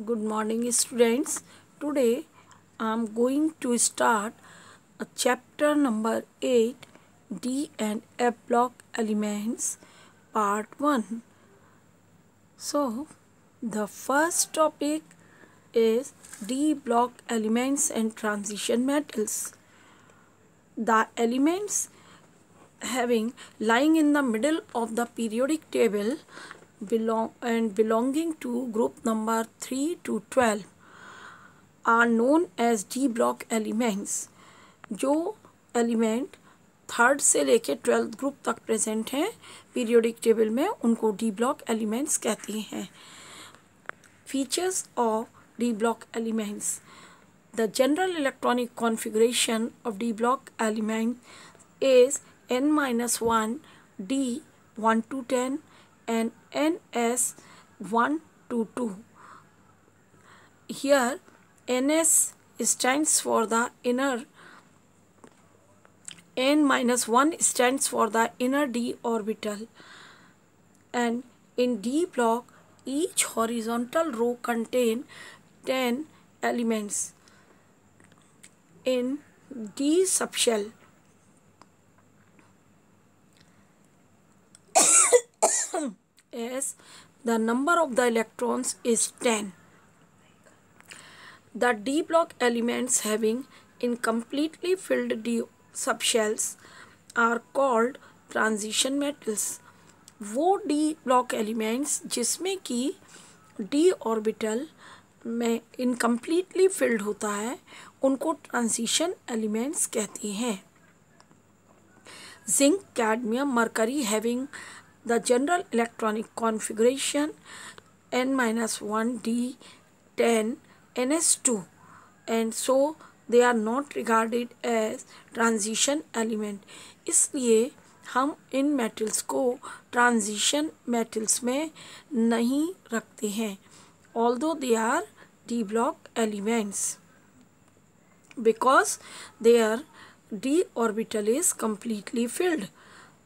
Good morning, students. Today I am going to start a chapter number 8, D and F block elements, part 1. So, the first topic is D block elements and transition metals. The elements lying in the middle of the periodic table belonging to group number 3 to 12 are known as D block elements. जो element third से लेके 12th group तक present हैं periodic table में, उनको D block elements कहते हैं. Features of D block elements. The general electronic configuration of D block element is n-1 D 1 to 10 and ns 1 to 2. Here ns stands for the inner, n-1 stands for the inner d orbital, and in D block each horizontal row contain 10 elements. In D subshell as the number of the electrons is 10. The D block elements having incompletely filled D subshells are called transition metals. वो D block elements जिसमें कि D orbital में incompletely field होता है उनको transition elements कहते हैं. Zinc, cadmium, mercury having the general electronic configuration n-1 D 10 ns2 and so they are not regarded as transition element. इसलिए हम इन मेटल्स को ट्रांजिशन मेटल्स में नहीं रखते हैं, although they are D block elements, because their D orbital is completely filled.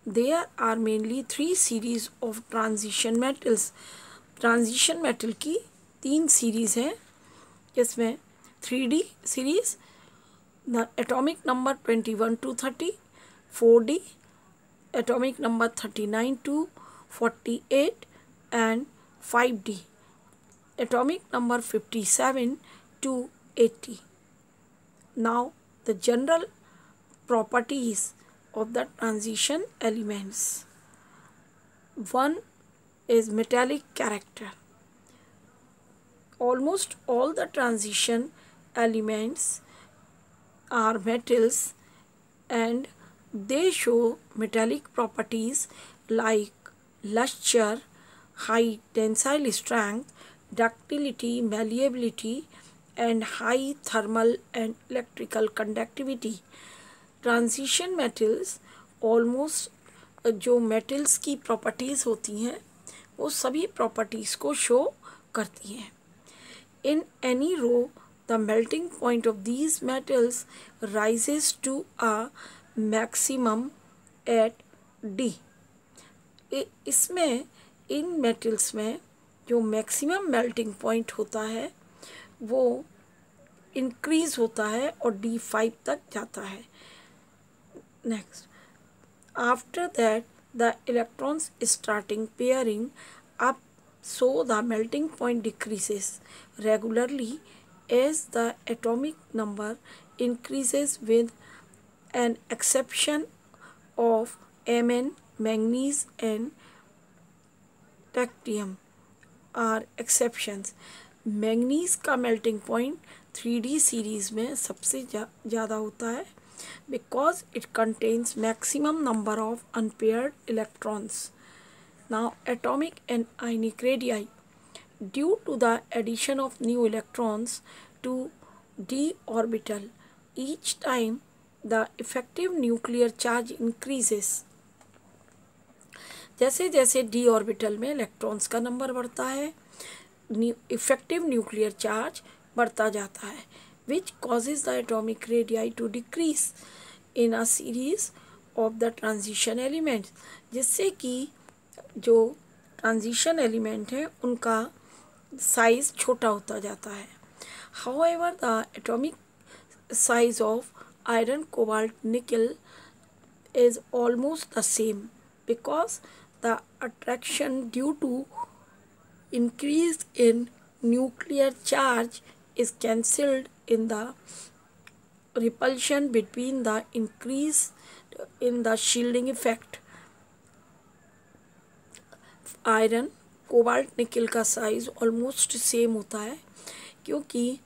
There are mainly 3 series of transition metals. Transition metal की 3 series हैं. इसमें 3D series, the atomic number 21 to 30, 4D atomic number 39 to 48 and 5D atomic number 57 to 80. Now the general properties of the transition elements. One is metallic character. Almost all the transition elements are metals and they show metallic properties like luster, high tensile strength, ductility, malleability and high thermal and electrical conductivity. Transition metals almost जो metals की properties होती हैं वो सभी properties को show करती हैं. In any row the melting point of these metals rises to a maximum at D. इसमें इन मेटल्स में जो मैक्सिमम मेल्टिंग पॉइंट होता है वो इंक्रीज़ होता है और D5 तक जाता है. Next, after that the electrons starting pairing up, so the melting point decreases regularly as the atomic number increases with an exception of Mn, manganese and technetium are exceptions. Manganese का melting point 3D series में सबसे ज़्यादा होता है because it contains maximum number of unpaired electrons. Now atomic and ionic radii. Due to the addition of new electrons to D orbital each time the effective nuclear charge increases. जैसे जैसे D orbital में electrons का number बढ़ता है effective nuclear charge बढ़ता जाता है, which causes the atomic radii to decrease in a series of the transition elements. जिससे कि जो ट्रांजिशन एलिमेंट हैं उनका साइज छोटा होता जाता है. However, the atomic size of iron, cobalt, nickel is almost the same because the attraction due to increase in nuclear charge is cancelled in the repulsion between the increase in the shielding effect. Iron, cobalt, निकल का size almost same होता है क्योंकि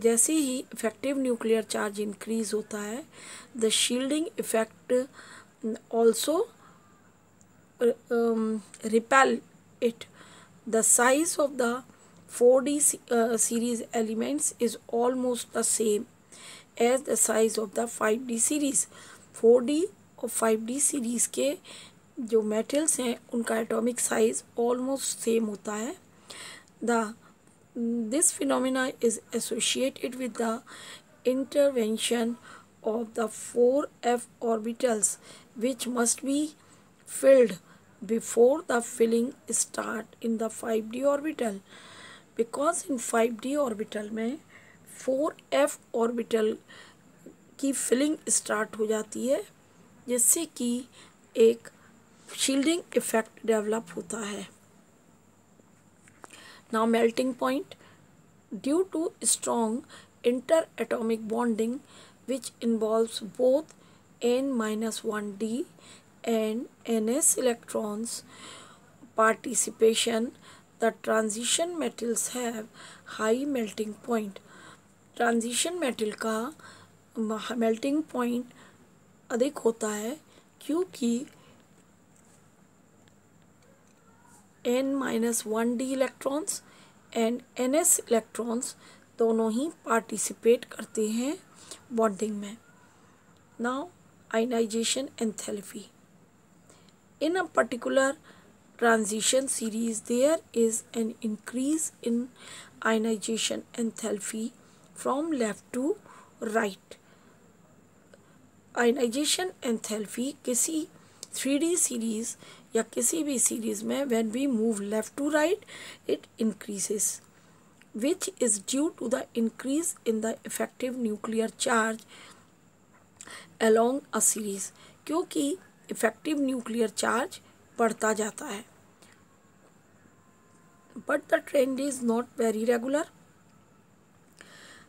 जैसे ही effective nuclear charge increase होता है the shielding effect also repel it. The size of the 4D series elements is almost the same as the size of the 5D series. 4D और 5D series के जो metals हैं उनका atomic size almost same होता है. This phenomena is associated with the intervention of the 4f orbitals which must be filled before the filling start in the 5D orbital. Because in 5D orbital में 4f orbital की filling start हो जाती है जिससे कि एक shielding effect develop होता है. Now melting point. Due to strong interatomic bonding which involves both N-1D and Ns electrons participation, the transition metals have high melting point. Transition metal का melting point अधिक होता है क्योंकि N-1D electrons and Ns electrons दोनों ही participate करते हैं bonding में. Now ionization enthalpy. In a particular transition series there is an increase in ionization enthalpy from left to right. Ionization enthalpy किसी 3D सीरीज या किसी भी सीरीज में when we move left to right it increases which is due to the increase in the effective nuclear charge along a series. क्योंकि effective nuclear charge बढ़ता जाता है. But the trend is not very regular.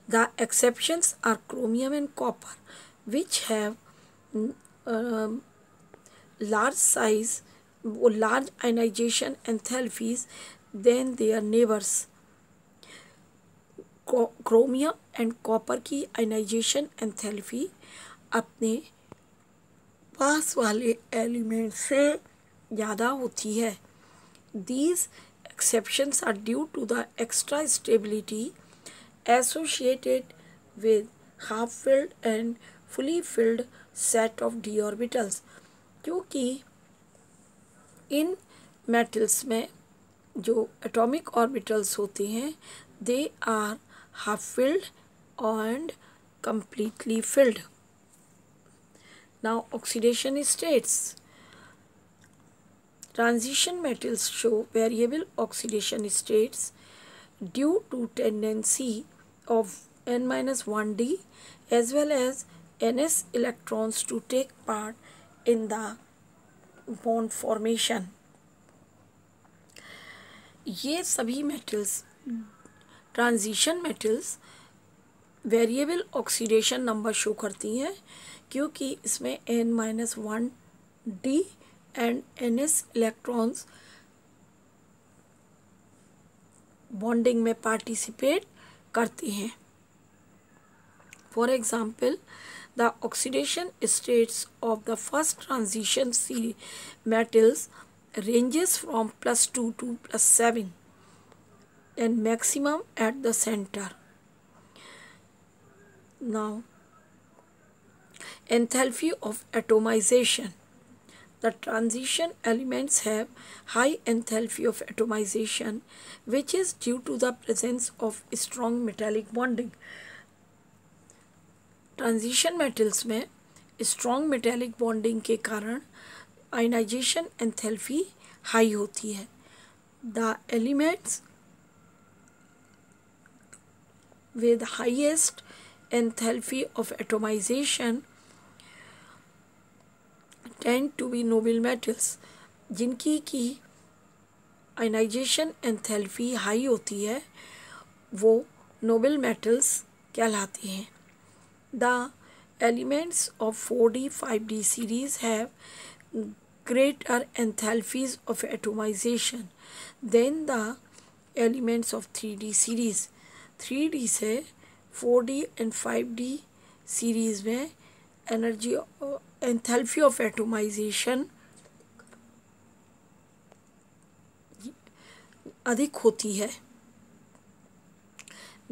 The exceptions are chromium and copper which have large size or large ionization enthalpies than their neighbors. Chromium and copper की ionization enthalpy अपने पास वाले element से ज़्यादा होती है. These exceptions are due to the extra stability associated with half-filled and fully filled set of d orbitals. क्योंकि इन metals में जो एटॉमिक ऑर्बिटल्स होते हैं they are half filled and completely filled. Now oxidation states. Transition metals show variable oxidation states due to tendency of N-1D as well as Ns electrons to take part in the bond formation. ये सभी metals transition metals variable oxidation number show करती हैं क्योंकि इसमें N-1D and Ns electrons bonding में participate करते हैं. For example the oxidation states of the first transition metals ranges from +2 to +7 and maximum at the center. Now enthalpy of atomization. The transition elements have high enthalpy of atomization which is due to the presence of strong metallic bonding. Transition metals में strong metallic bonding के कारण ionization enthalpy high होती है. The elements with highest enthalpy of atomization tend to be noble metals, जिनकी की ionization enthalpy high होती है वो नोबल मेटल्स कहलाते हैं. The elements of 4d 5d series have greater enthalpies of atomization than the elements of 3d series. 3d से 4d and 5d series में energy enthalpy of atomization अधिक होती है.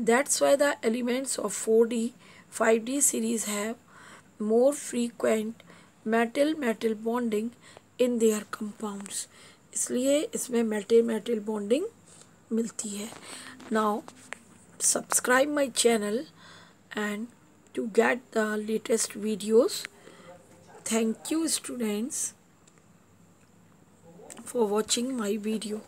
That's why the elements of 4d 5d series have more frequent metal-metal bonding in their compounds. इसलिए इसमें metal-metal bonding मिलती है. Now subscribe my channel and to get the latest videos. Thank you students for watching my video.